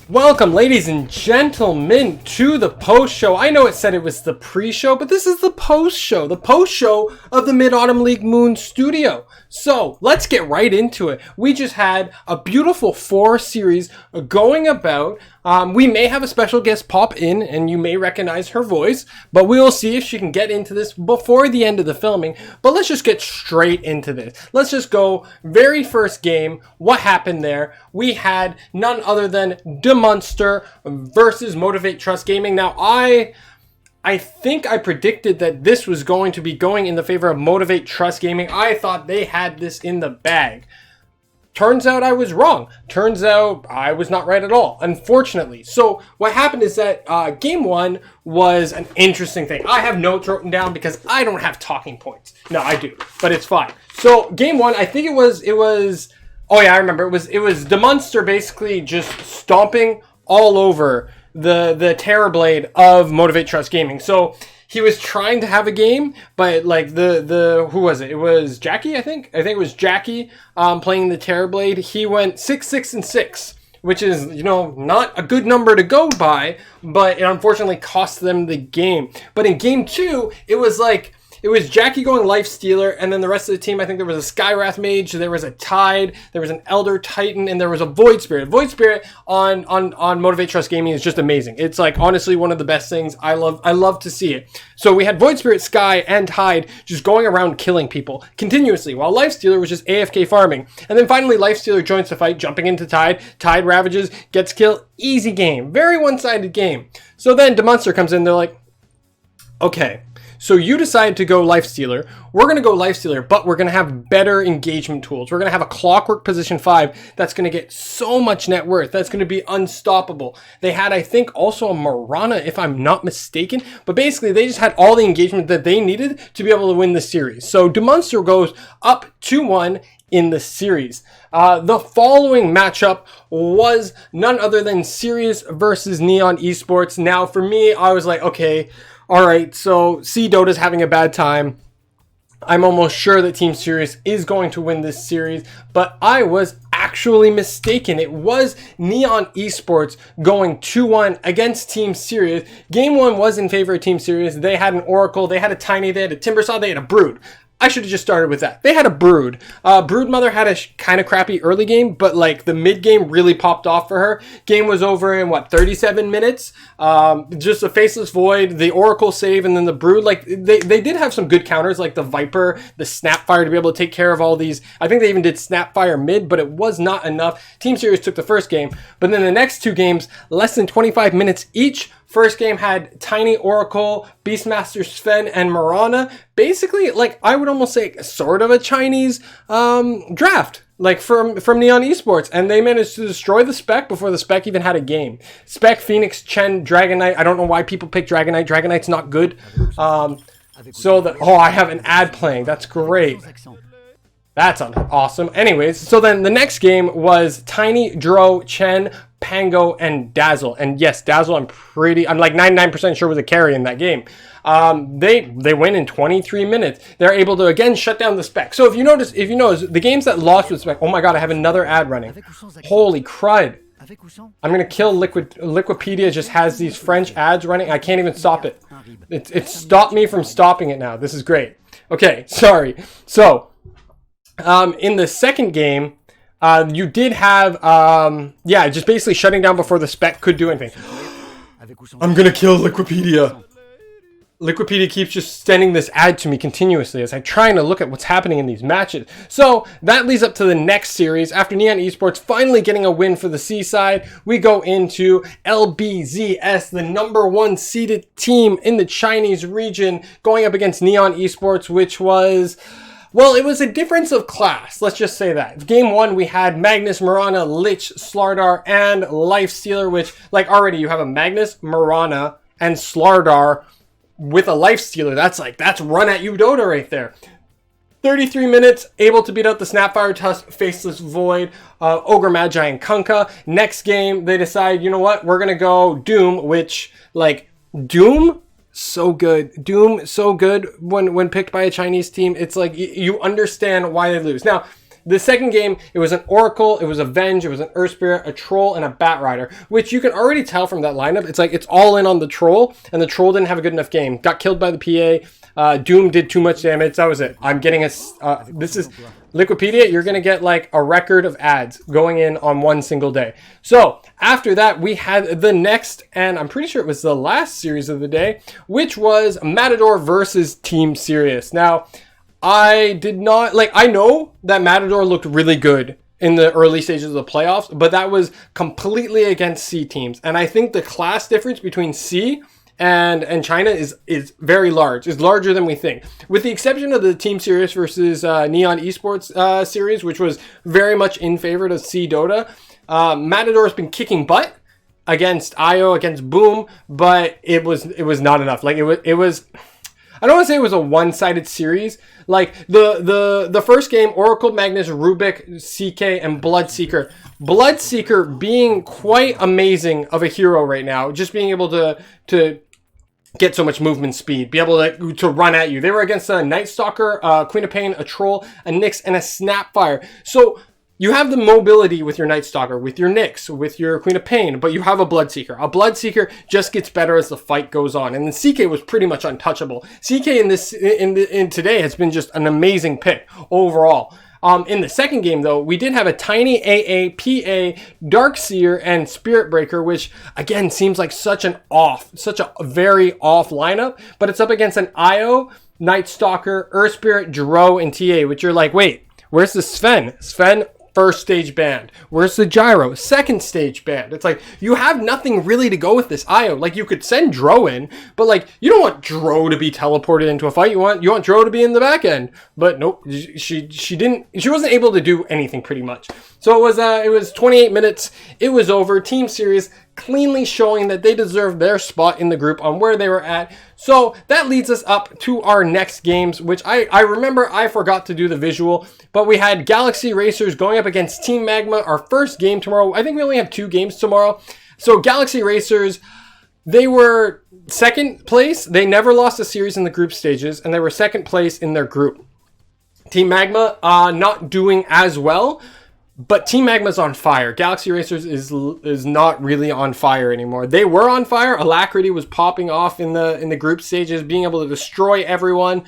Welcome, ladies and gentlemen, to the post-show. I know it said it was the pre-show, but this is the post-show. The post-show of the Mid-Autumn League Moon Studio. So, let's get right into it. We just had a beautiful 4 series going about. We may have a special guest pop in, and you may recognize her voice, but we will see if she can get into this before the end of the filming. But let's just get straight into this. Let's just go very first game. What happened there? We had none other than DeMonster versus Motivate.Trust Gaming. Now, I think I predicted that this was going to be going in the favor of Motivate.Trust Gaming. I thought they had this in the bag. Turns out I was wrong. Turns out I was not right at all, unfortunately. So what happened is that game 1 was an interesting thing. I have notes written down because I don't have talking points. No, I do, but it's fine. So game 1, I think it was. Oh yeah, I remember. It was DeMonster basically just stomping all over the Terror Blade of Motivate.Trust Gaming. So he was trying to have a game, but like who was it? It was Jackie, I think. I think it was Jackie playing the Terror Blade. He went 6-6-6, which is, not a good number to go by, but it unfortunately cost them the game. But in game 2, it was Jackie going Lifestealer, and then the rest of the team, I think there was a Skywrath Mage, there was a Tide, there was an Elder Titan, and there was a Void Spirit. Void Spirit on Motivate.Trust Gaming is just amazing. It's like honestly one of the best things. I love to see it. So we had Void Spirit, Sky, and Tide just going around killing people continuously, while Lifestealer was just AFK farming. And then finally Lifestealer joins the fight, jumping into Tide. Tide ravages, gets killed. Easy game. Very one-sided game. So then DeMonster comes in, they're like, okay, so you decide to go Lifestealer. We're going to go Lifestealer, but we're going to have better engagement tools. We're going to have a Clockwork position 5 that's going to get so much net worth. That's going to be unstoppable. They had, I think, also a Marana, if I'm not mistaken. But basically, they just had all the engagement that they needed to be able to win the series. So DeMonster goes up 2-1 in the series. The following matchup was none other than Sirius versus Neon Esports. Now, for me, I was like, okay, all right, so Dota's having a bad time. I'm almost sure that Team Sirius is going to win this series, but I was actually mistaken. It was Neon Esports going 2-1 against Team Sirius. Game 1 was in favor of Team Sirius. They had an Oracle, they had a Tiny, they had a Timbersaw, they had a Brood. I should have just started with that. They had a Brood. Broodmother had a kind of crappy early game, but like the mid game really popped off for her. Game was over in 37 minutes. Just a Faceless Void, the Oracle save, and then the Brood. Like they did have some good counters, like the Viper, the Snapfire to be able to take care of all these. I think they even did Snapfire mid, but it was not enough. Team Sirius took the first game, but then the next 2 games, less than 25 minutes each. First game had Tiny, Oracle, Beastmaster, Sven, and Marana. Basically, like, I would almost say sort of a Chinese draft, like from Neon Esports. And they managed to destroy the Spec before the Spec even had a game. Spec, Phoenix, Chen, Dragon Knight. I don't know why people pick Dragon Knight. Dragon Knight's not good. I have an ad playing. That's great. That's awesome. Anyways, so then the next game was Tiny, Dro, Chen, Pango, and Dazzle. And yes, Dazzle, I'm like 99% sure was a carry in that game. They win in 23 minutes. They're able to again shut down the Spec. So if you notice, the games that lost with Spec, oh my god, I have another ad running. Holy crud. I'm gonna kill Liquipedia just has these French ads running. I can't even stop it. It stopped me from stopping it now. This is great. Okay, sorry. So in the second game, you did have, just basically shutting down before the Spec could do anything. I'm gonna kill Liquipedia. Liquipedia keeps just sending this ad to me continuously as I'm trying to look at what's happening in these matches. So that leads up to the next series. After Neon Esports finally getting a win for the Seaside, we go into LBZS, the number 1 seeded team in the Chinese region, going up against Neon Esports, which was... well, it was a difference of class. Let's just say that. Game 1, we had Magnus, Marana, Lich, Slardar, and Lifestealer, which, like, already you have a Magnus, Marana, and Slardar with a Lifestealer. That's run at you Dota right there. 33 minutes, able to beat out the Snapfire, Tusk, Faceless Void, Ogre Magi, and Kunkka. Next game, they decide, you know what, we're going to go Doom, which, like, Doom... so good. Doom, so good when picked by a Chinese team. It's like you understand why they lose. Now, The second game, it was an Oracle, it was a Venge, it was an Earth Spirit, a Troll, and a Bat Rider, which you can already tell from that lineup. It's like it's all in on the Troll, and the Troll didn't have a good enough game. Got killed by the PA. Doom did too much damage. That was it. I'm getting a... this is... Liquipedia, you're going to get like a record of ads going in on one single day. So after that, we had the next, and I'm pretty sure it was the last series of the day, which was Matador versus Team Sirius. Now, I did not, like, I know that Matador looked really good in the early stages of the playoffs, but that was completely against C teams. And I think the class difference between C and China is very large. It's larger than we think. With the exception of the Team Sirius versus Neon Esports series, which was very much in favor of C Dota, Matador's been kicking butt against IO, against Boom, but it was not enough. Like it was I don't want to say it was a one-sided series. Like the first game, Oracle, Magnus, Rubik, CK, and Bloodseeker. Bloodseeker being quite amazing of a hero right now. Just being able to get so much movement speed, be able to run at you. They were against a Night Stalker, Queen of Pain, a Troll, a Nyx, and a Snapfire. So you have the mobility with your Night Stalker, with your Nyx, with your Queen of Pain, but you have a Bloodseeker. A Bloodseeker just gets better as the fight goes on, and the CK was pretty much untouchable. CK in today has been just an amazing pick overall. In the second game, though, we did have a Tiny AA, PA, Darkseer, and Spirit Breaker, which, again, seems like such a very off lineup, but it's up against an IO, Night Stalker, Earth Spirit, Dro, and TA, which you're like, wait, where's the Sven? Sven, first stage banned. Where's the Gyro? Second stage banned. It's like, you have nothing really to go with this IO. Like, you could send Dro in, but like, you don't want Dro to be teleported into a fight. You want Dro to be in the back end. But nope, she wasn't able to do anything pretty much. So it was 28 minutes. It was over. Team Sirius cleanly showing that they deserved their spot in the group on where they were at. So that leads us up to our next games, which I remember I forgot to do the visual, but we had Galaxy Racers going up against Team Magma, our first game tomorrow. I think we only have 2 games tomorrow. So Galaxy Racers, they were second place. They never lost a series in the group stages, and they were second place in their group. Team Magma not doing as well, but Team Magma's on fire. Galaxy Racers is not really on fire anymore. They were on fire. Alacrity was popping off in the group stages, being able to destroy everyone.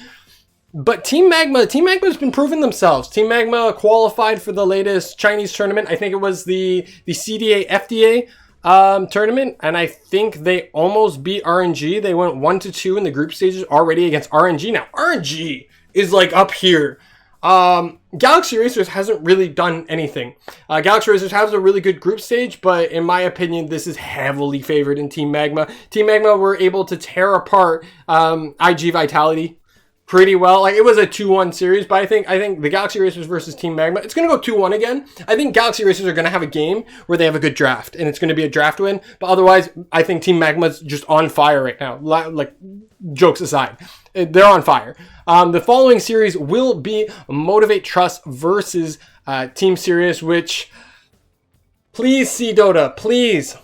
But Team Magma's been proving themselves. Team Magma qualified for the latest Chinese tournament. I think it was the CDA FDA tournament, and I think they almost beat RNG. They went 1-2 in the group stages already against RNG. Now RNG is like up here. Galaxy Racers hasn't really done anything. Galaxy Racers has a really good group stage, but in my opinion, this is heavily favored in Team Magma. Team Magma were able to tear apart IG Vitality pretty well. Like, it was a 2-1 series, but I think the Galaxy Racers versus Team Magma, it's going to go 2-1 again. I think Galaxy Racers are going to have a game where they have a good draft, and it's going to be a draft win. But otherwise, I think Team Magma's just on fire right now. Like, jokes aside, they're on fire. The following series will be Motivate.Trust versus Team Sirius, which... Please see Dota. Please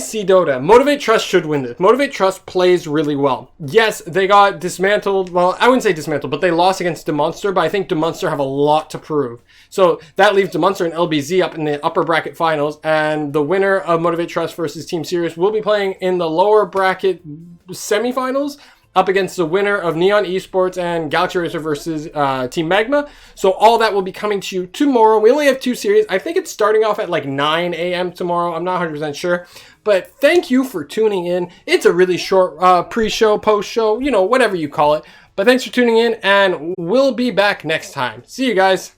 see Dota. Motivate.Trust should win this. Motivate.Trust plays really well. Yes, they got dismantled. Well, I wouldn't say dismantled, but they lost against DeMonster, but I think DeMonster have a lot to prove. So that leaves DeMonster and LBZ up in the upper bracket finals, and the winner of Motivate.Trust versus Team Sirius will be playing in the lower bracket semifinals, up against the winner of Neon Esports and Galaxy Racer versus Team Magma. So all that will be coming to you tomorrow. We only have 2 series. I think it's starting off at like 9 a.m. tomorrow. I'm not 100% sure. But thank you for tuning in. It's a really short pre-show, post-show, whatever you call it. But thanks for tuning in, and we'll be back next time. See you guys.